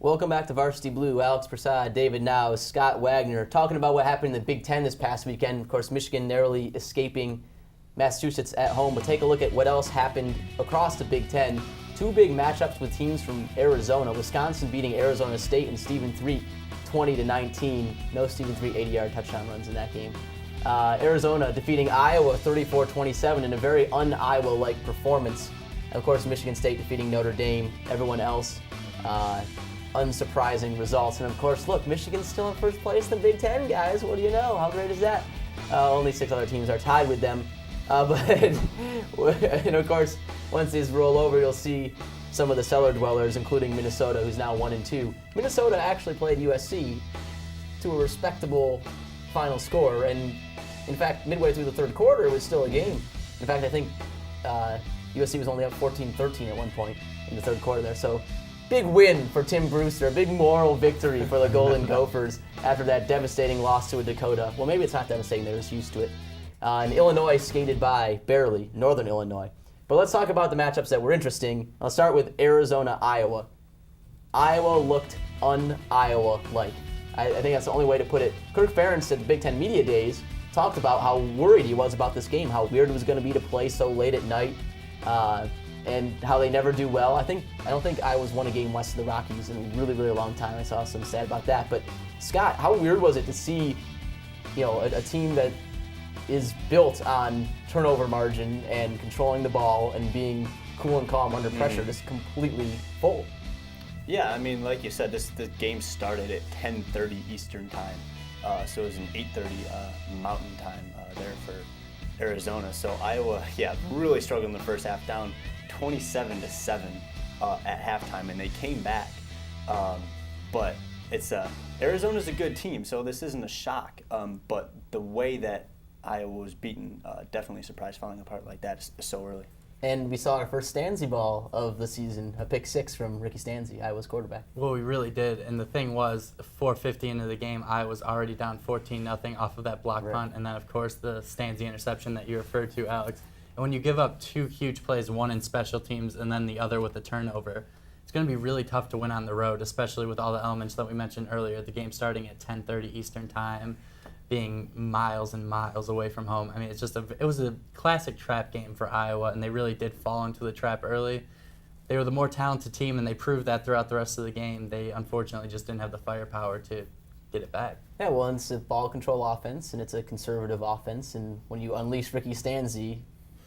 Welcome back to Varsity Blue. Alex Prasad, David Now, Scott Wagner, talking about what happened in the Big Ten this past weekend. Of course, Michigan narrowly escaping Massachusetts at home, but take a look at what else happened across the Big Ten. Two big matchups with teams from Arizona. Wisconsin beating Arizona State and Stephen Threet 20-19. No Stephen Threet 80-yard touchdown runs in that game. Arizona defeating Iowa 34-27 in a very un-Iowa-like performance. And of course, Michigan State defeating Notre Dame. Everyone else, unsurprising results. And of course, look, Michigan's still in first place in the Big Ten, guys. What do you know? How great is that? Only 6 other teams are tied with them. But and of course, once these roll over, you'll see some of the cellar dwellers, including Minnesota, who's now 1-2. Minnesota actually played USC to a respectable final score, and in fact, midway through the third quarter, it was still a game. In fact, I think USC was only up 14-13 at one point in the third quarter there. So, big win for Tim Brewster, a big moral victory for the Golden Gophers after that devastating loss to a Dakota. Well, maybe it's not devastating; they're just used to it. And Illinois skated by, barely, Northern Illinois. But let's talk about the matchups that were interesting. I'll start with Arizona-Iowa. Iowa looked un-Iowa-like. I think that's the only way to put it. Kirk Ferentz at the Big Ten Media Days talked about how worried he was about this game, how weird it was going to be to play so late at night, and how they never do well. I don't think Iowa's won a game west of the Rockies in a really, really long time. I saw some sad about that. But Scott, how weird was it to see, a team that is built on turnover margin and controlling the ball and being cool and calm under pressure, just completely fold? Yeah, I mean, like you said, the game started at 10:30 Eastern time, so it was an 8:30 Mountain time there for Arizona. So Iowa, really struggled in the first half, down 27-7 at halftime, and they came back. But Arizona's a good team, so this isn't a shock. But the way that Iowa was beaten, definitely surprised, falling apart like that so early. And we saw our first Stanzi ball of the season, a pick 6 from Ricky Stanzi, Iowa's quarterback. Well, we really did. And the thing was, 4:50 into the game, Iowa's already down 14-0 off of that block punt. And then, of course, the Stanzi interception that you referred to, Alex. And when you give up 2 huge plays, one in special teams and then the other with a turnover, it's going to be really tough to win on the road, especially with all the elements that we mentioned earlier. The game starting at 10:30 Eastern time, being miles and miles away from home. I mean, it was a classic trap game for Iowa, and they really did fall into the trap early. They were the more talented team, and they proved that throughout the rest of the game. They unfortunately just didn't have the firepower to get it back. Yeah, well, it's a ball control offense, and it's a conservative offense, and when you unleash Ricky Stanzi,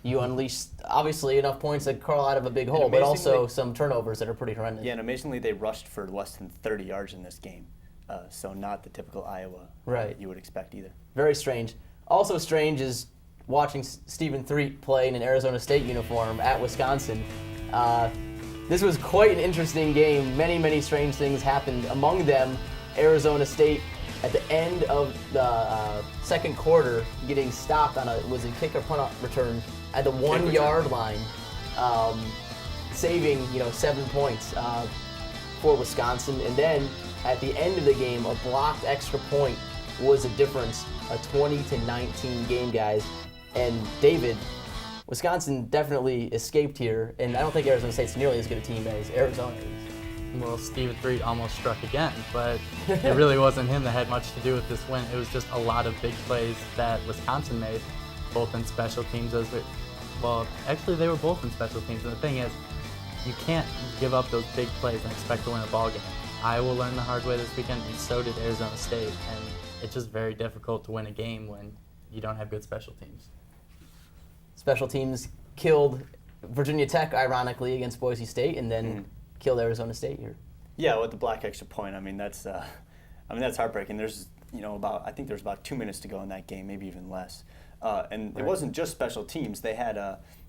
you unleash, obviously, enough points to crawl out of a big hole, but also some turnovers that are pretty horrendous. Yeah, and amazingly, they rushed for less than 30 yards in this game. So not the typical Iowa you would expect either. Very strange. Also strange is watching Stephen Threet play in an Arizona State uniform at Wisconsin. This was quite an interesting game. Many, many strange things happened. Among them, Arizona State at the end of the second quarter getting stopped on a kick or punt return at the 1 yard line, saving 7 points for Wisconsin, and then at the end of the game, a blocked extra point was a difference, a 20-19 game, guys. And David, Wisconsin definitely escaped here, and I don't think Arizona State's nearly as good a team as Arizona is. Well, Stephen Threet almost struck again, but it really wasn't him that had much to do with this win. It was just a lot of big plays that Wisconsin made, both in special teams actually they were both in special teams. And the thing is, you can't give up those big plays and expect to win a ball game. Iowa learned the hard way this weekend, and so did Arizona State. And it's just very difficult to win a game when you don't have good special teams. Special teams killed Virginia Tech, ironically, against Boise State, and then killed Arizona State here. Yeah, with the black extra point, that's heartbreaking. There's I think there's about 2 minutes to go in that game, maybe even less. And it wasn't just special teams. They had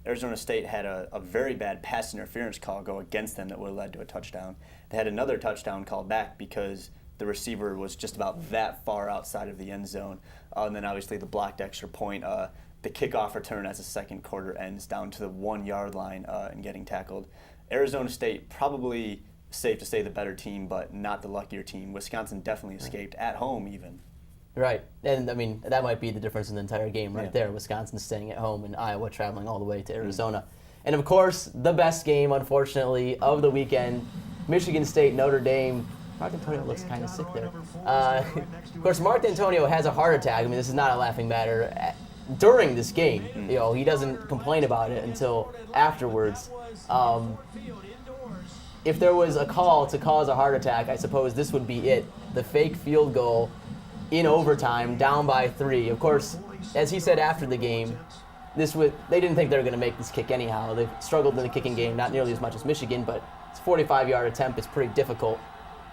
Arizona State had a very bad pass interference call go against them that would have led to a touchdown. They had another touchdown called back because the receiver was just about that far outside of the end zone. And then obviously the blocked extra point, the kickoff return as the second quarter ends down to the 1 yard line and getting tackled. Arizona State probably, safe to say, the better team, but not the luckier team. Wisconsin definitely escaped at home even. Right, and I mean, that might be the difference in the entire game right there. Wisconsin staying at home and Iowa traveling all the way to Arizona. And of course, the best game, unfortunately, of the weekend, Michigan State, Notre Dame. Mark Antonio looks kind of sick there. Of course, Mark Antonio has a heart attack. I mean, this is not a laughing matter. During this game, he doesn't complain about it until afterwards. If there was a call to cause a heart attack, I suppose this would be it. The fake field goal in overtime, down by 3. Of course, as he said after the game, they didn't think they were going to make this kick anyhow. They've struggled in the kicking game, not nearly as much as Michigan, but it's a 45-yard attempt. It's pretty difficult.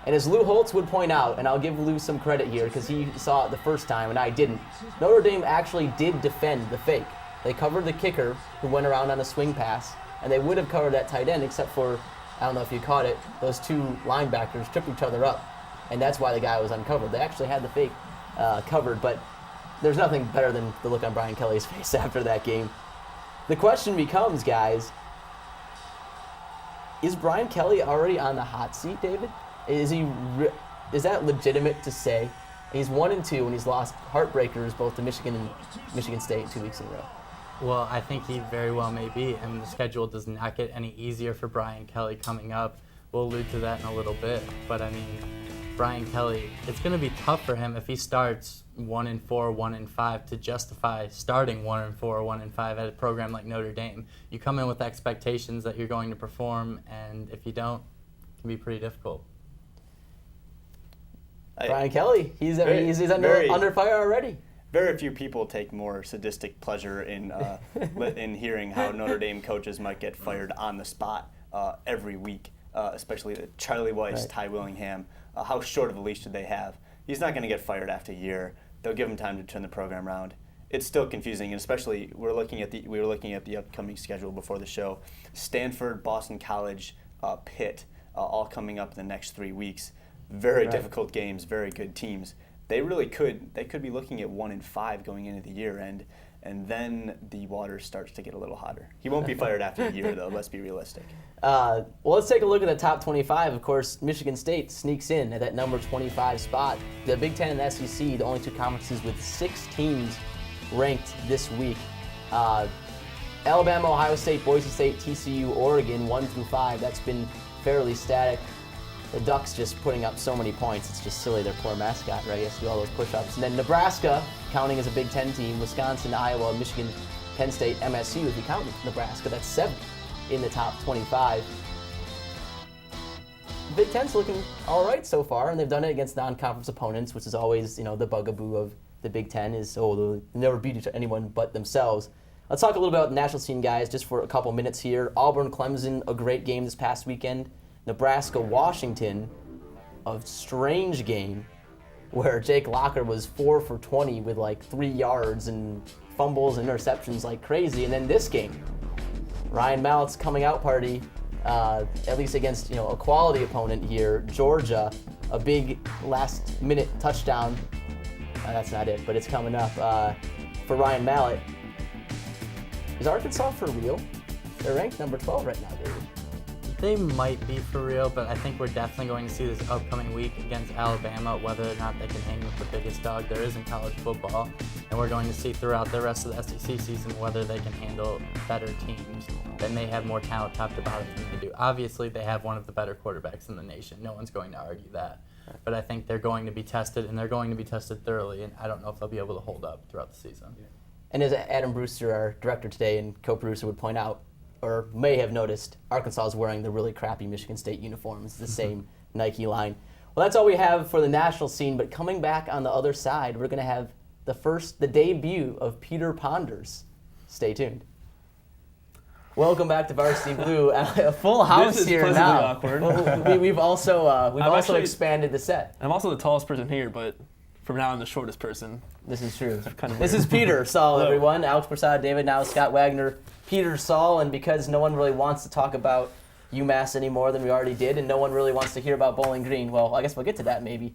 And as Lou Holtz would point out, and I'll give Lou some credit here because he saw it the first time and I didn't, Notre Dame actually did defend the fake. They covered the kicker who went around on a swing pass, and they would have covered that tight end except for, I don't know if you caught it, those 2 linebackers tripped each other up, and that's why the guy was uncovered. They actually had the fake covered, but there's nothing better than the look on Brian Kelly's face after that game. The question becomes, guys, is Brian Kelly already on the hot seat, David? Is that legitimate to say? He's 1-2 and he's lost heartbreakers both to Michigan and Michigan State 2 weeks in a row. Well, I think he very well may be. I mean, the schedule does not get any easier for Brian Kelly coming up. We'll allude to that in a little bit. But, I mean, Brian Kelly, it's going to be tough for him if he starts 1-4, 1-5 to justify starting 1-4, 1-5 at a program like Notre Dame. You come in with expectations that you're going to perform, and if you don't, it can be pretty difficult. Brian Kelly, he's under fire already. Very few people take more sadistic pleasure in in hearing how Notre Dame coaches might get fired on the spot every week, especially Charlie Weiss, Right. Ty Willingham. How short of a leash do they have? He's not going to get fired after a year. They'll give him time to turn the program around. It's still confusing, and especially we were looking at the upcoming schedule before the show. Stanford, Boston College, Pitt, all coming up in the next 3 weeks. Very difficult games, very good teams. They could be looking at 1-5 going into the year, and then the water starts to get a little hotter. He won't be fired after a year, though. Let's be realistic. Well, let's take a look at the top 25. Of course, Michigan State sneaks in at that number 25 spot. The Big Ten and the SEC, the only 2 conferences with 6 teams ranked this week. Alabama, Ohio State, Boise State, TCU, Oregon, 1-5. That's been fairly static. The Ducks just putting up so many points. It's just silly. Their poor mascot, right? He has to do all those push-ups. And then Nebraska, counting as a Big Ten team. Wisconsin, Iowa, Michigan, Penn State, MSU. If you count Nebraska, that's 7 in the top 25. Big Ten's looking all right so far, and they've done it against non-conference opponents, which is always, the bugaboo of the Big Ten is, they'll never beat anyone but themselves. Let's talk a little bit about the national scene, guys, just for a couple minutes here. Auburn, Clemson, a great game this past weekend. Nebraska, Washington, a strange game where Jake Locker was 4 for 20 with 3 yards and fumbles and interceptions like crazy. And then this game, Ryan Mallett's coming out party, at least against a quality opponent here, Georgia, a big last-minute touchdown. That's not it, but it's coming up for Ryan Mallett. Is Arkansas for real? They're ranked number 12 right now, David. They might be for real, but I think we're definitely going to see this upcoming week against Alabama whether or not they can hang with the biggest dog there is in college football. And we're going to see throughout the rest of the SEC season whether they can handle better teams that may have more talent top to bottom than they do. Obviously, they have one of the better quarterbacks in the nation. No one's going to argue that. But I think they're going to be tested, and they're going to be tested thoroughly, and I don't know if they'll be able to hold up throughout the season. And as Adam Brewster, our director today and co-producer, would point out, or may have noticed, Arkansas is wearing the really crappy Michigan State uniforms. It's the same Nike line. Well, that's all we have for the national scene, but coming back on the other side, we're going to have the debut of Peter Ponders. Stay tuned. Welcome back to Varsity Blue. A full house This is here pleasantly now. awkward. Well, we've also actually- expanded the set. I'm also the tallest person here, but from now I'm the shortest person. This is true. Kind of This weird. is Peter, Saul, Hello. everyone. Alex Prasad, David, now Scott Wagner, Peter, Saul, and because no one really wants to talk about UMass any more than we already did, and no one really wants to hear about Bowling Green, well, I guess we'll get to that maybe.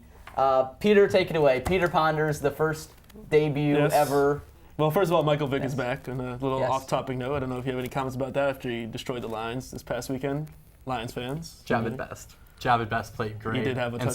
Peter, take it away. Peter Ponders, the first debut Yes. ever. Well, first of all, Michael Vick is Yes. back. And a little Yes. off-topic note, I don't know if you have any comments about that after he destroyed the Lions this past weekend. Lions fans. Job at best. Job at best played great. He did have a and touchdown.